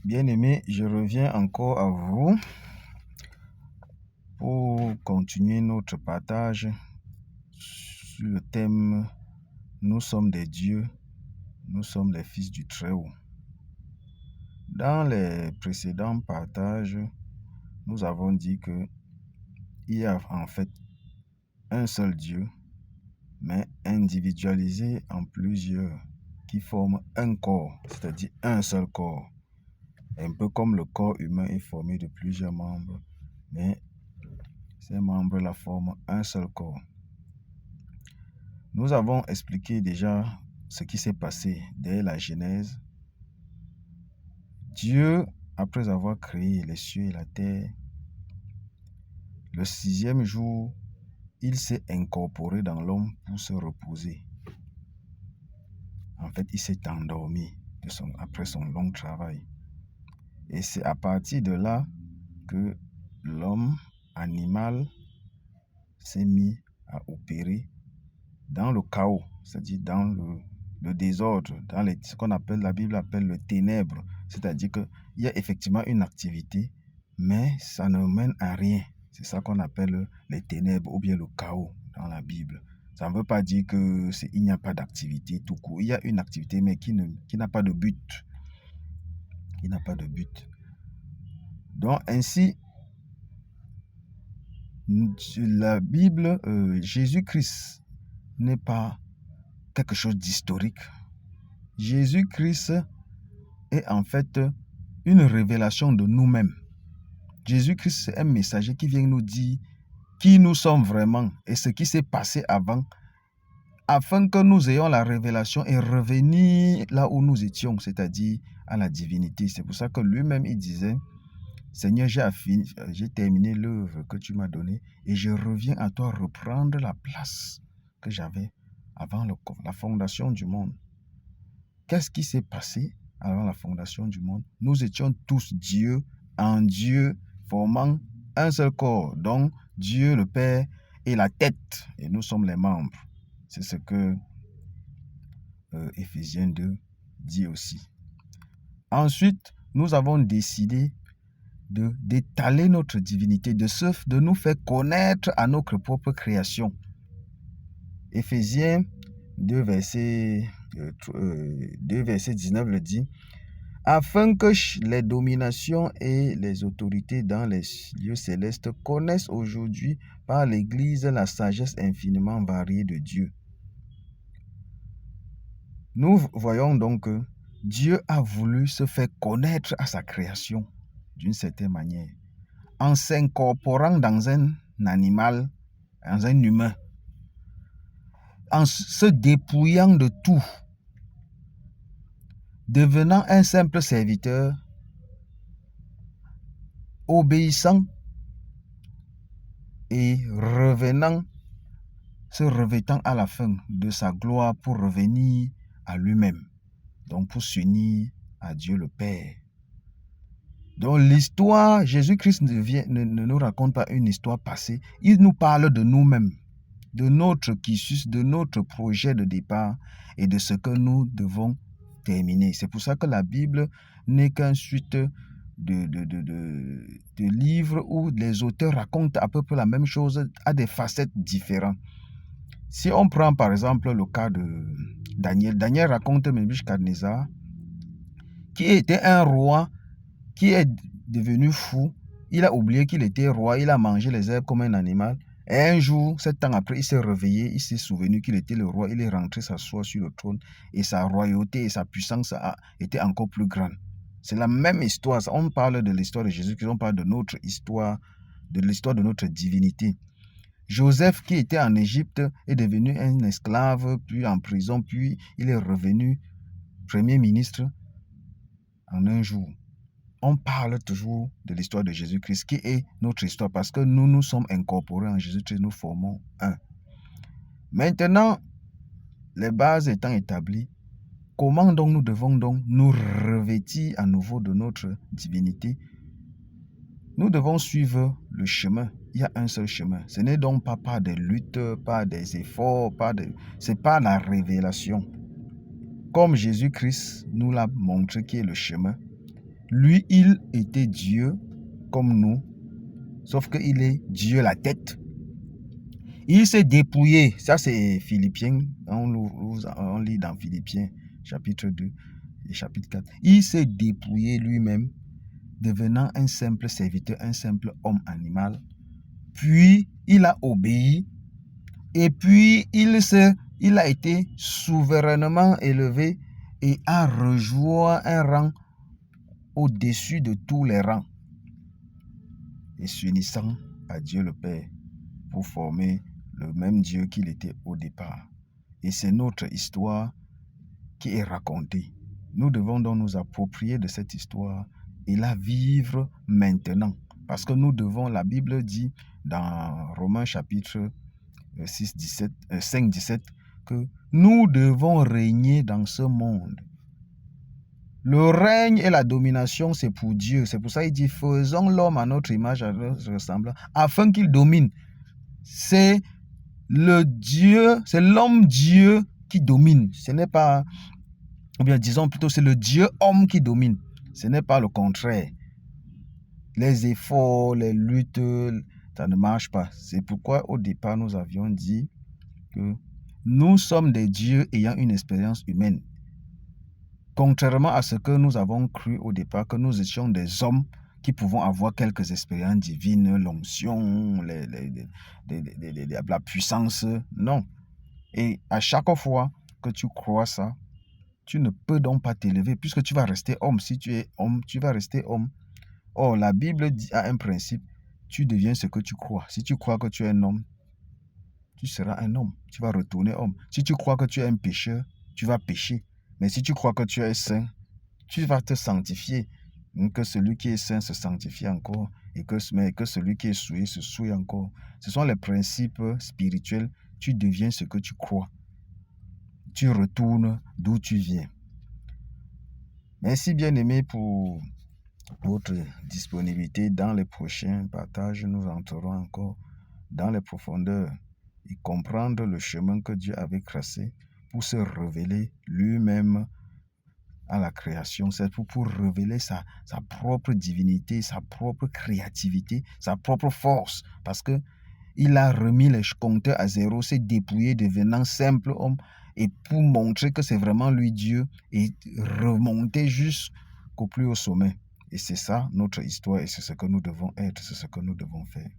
Bien-aimés, je reviens encore à vous pour continuer notre partage sur le thème « Nous sommes des dieux, nous sommes les fils du Très-Haut ». Dans les précédents partages, nous avons dit qu'il y a en fait un seul Dieu, mais individualisé en plusieurs, qui forment un corps, c'est-à-dire un seul corps. Un peu comme le corps humain est formé de plusieurs membres, mais ces membres-là forment un seul corps. Nous avons expliqué déjà ce qui s'est passé dès la Genèse. Dieu, après avoir créé les cieux et la terre, le 6e jour, il s'est incorporé dans l'homme pour se reposer. En fait, il s'est endormi après son long travail. Et c'est à partir de là que l'homme animal s'est mis à opérer dans le chaos, c'est-à-dire dans le désordre, dans ce qu'on appelle, la Bible appelle le ténèbre. C'est-à-dire qu'il y a effectivement une activité, mais ça ne mène à rien. C'est ça qu'on appelle les ténèbres ou bien le chaos dans la Bible. Ça ne veut pas dire qu'il n'y a pas d'activité tout court. Il y a une activité, mais qui n'a pas de but. Qui n'a pas de but. Donc ainsi, la Bible, Jésus-Christ n'est pas quelque chose d'historique. Jésus-Christ est en fait une révélation de nous-mêmes. Jésus-Christ, c'est un messager qui vient nous dire qui nous sommes vraiment et ce qui s'est passé avant, afin que nous ayons la révélation et revenir là où nous étions, c'est-à-dire à la divinité. C'est pour ça que lui-même, il disait, Seigneur, j'ai terminé l'œuvre que tu m'as donnée et je reviens à toi reprendre la place que j'avais avant la fondation du monde. Qu'est-ce qui s'est passé avant la fondation du monde? Nous étions tous Dieu en Dieu, formant un seul corps, donc Dieu le Père est la tête et nous sommes les membres. C'est ce que Éphésiens 2 dit aussi. Ensuite, nous avons décidé d'étaler notre divinité, de nous faire connaître à notre propre création. Éphésiens 2, verset 19 le dit, afin que les dominations et les autorités dans les lieux célestes connaissent aujourd'hui par l'Église la sagesse infiniment variée de Dieu. Nous voyons donc que Dieu a voulu se faire connaître à sa création d'une certaine manière, en s'incorporant dans un animal, dans un humain, en se dépouillant de tout, devenant un simple serviteur, obéissant et se revêtant à la fin de sa gloire pour revenir à lui-même, donc pour s'unir à Dieu le Père. Donc l'histoire, Jésus-Christ ne nous raconte pas une histoire passée, il nous parle de nous-mêmes, de notre cursus, de notre projet de départ et de ce que nous devons terminer. C'est pour ça que la Bible n'est qu'une suite de livres où les auteurs racontent à peu près la même chose à des facettes différentes. Si on prend par exemple le cas de Daniel raconte Nebuchadnezzar, qui était un roi qui est devenu fou. Il a oublié qu'il était roi, il a mangé les herbes comme un animal. Et un jour, 7 ans après, il s'est réveillé, il s'est souvenu qu'il était le roi, il est rentré s'asseoir sur le trône et sa royauté et sa puissance a été encore plus grande. C'est la même histoire. On parle de l'histoire de Jésus-Christ, on parle de notre histoire, de l'histoire de notre divinité. Joseph, qui était en Égypte, est devenu un esclave, puis en prison, puis il est revenu premier ministre en un jour. On parle toujours de l'histoire de Jésus-Christ, qui est notre histoire, parce que nous nous sommes incorporés en Jésus-Christ, nous formons un. Maintenant, les bases étant établies, comment donc nous devons donc nous revêtir à nouveau de notre divinité? Nous devons suivre le chemin. Il y a un seul chemin. Ce n'est donc pas par des luttes, pas des efforts, c'est pas la révélation. Comme Jésus-Christ nous l'a montré qui est le chemin, Lui, il était Dieu comme nous, sauf qu'il est Dieu la tête. Il s'est dépouillé, ça c'est Philippiens, on lit dans Philippiens chapitre 2 et chapitre 4. Il s'est dépouillé lui-même, devenant un simple serviteur, un simple homme animal. Puis il a obéi et puis il a été souverainement élevé et a rejoint un rang au-dessus de tous les rangs et s'unissant à Dieu le Père pour former le même Dieu qu'il était au départ. Et c'est notre histoire qui est racontée. Nous devons donc nous approprier de cette histoire et la vivre maintenant. Parce que nous devons, la Bible dit dans Romains chapitre 5, 17, que nous devons régner dans ce monde. Le règne et la domination, c'est pour Dieu. C'est pour ça qu'il dit, faisons l'homme à notre image, à notre ressemblance, afin qu'il domine. C'est le Dieu, c'est l'homme Dieu qui domine. Ce n'est pas, ou bien disons plutôt, c'est le Dieu homme qui domine. Ce n'est pas le contraire. Les efforts, les luttes, ça ne marche pas. C'est pourquoi au départ, nous avions dit que nous sommes des dieux ayant une expérience humaine. Contrairement à ce que nous avons cru au départ, que nous étions des hommes qui pouvons avoir quelques expériences divines, l'onction, la puissance. Non. Et à chaque fois que tu crois ça, tu ne peux donc pas t'élever puisque tu vas rester homme. Si tu es homme, tu vas rester homme. Or, la Bible dit à un principe, tu deviens ce que tu crois. Si tu crois que tu es un homme, tu seras un homme. Tu vas retourner homme. Si tu crois que tu es un pécheur, tu vas pécher. Mais si tu crois que tu es saint, tu vas te sanctifier. Que celui qui est saint se sanctifie encore et que celui qui est souillé se souille encore. Ce sont les principes spirituels. Tu deviens ce que tu crois. Tu retournes d'où tu viens. Merci bien-aimés pour votre disponibilité. Dans les prochains partages, nous entrerons encore dans les profondeurs et comprendre le chemin que Dieu avait tracé pour se révéler lui-même à la création. C'est pour révéler sa propre divinité, sa propre créativité, sa propre force. Parce que il a remis les compteurs à zéro, s'est dépouillé, devenant simple homme, et pour montrer que c'est vraiment lui Dieu, et remonter jusqu'au plus haut sommet. Et c'est ça notre histoire, et c'est ce que nous devons être, c'est ce que nous devons faire.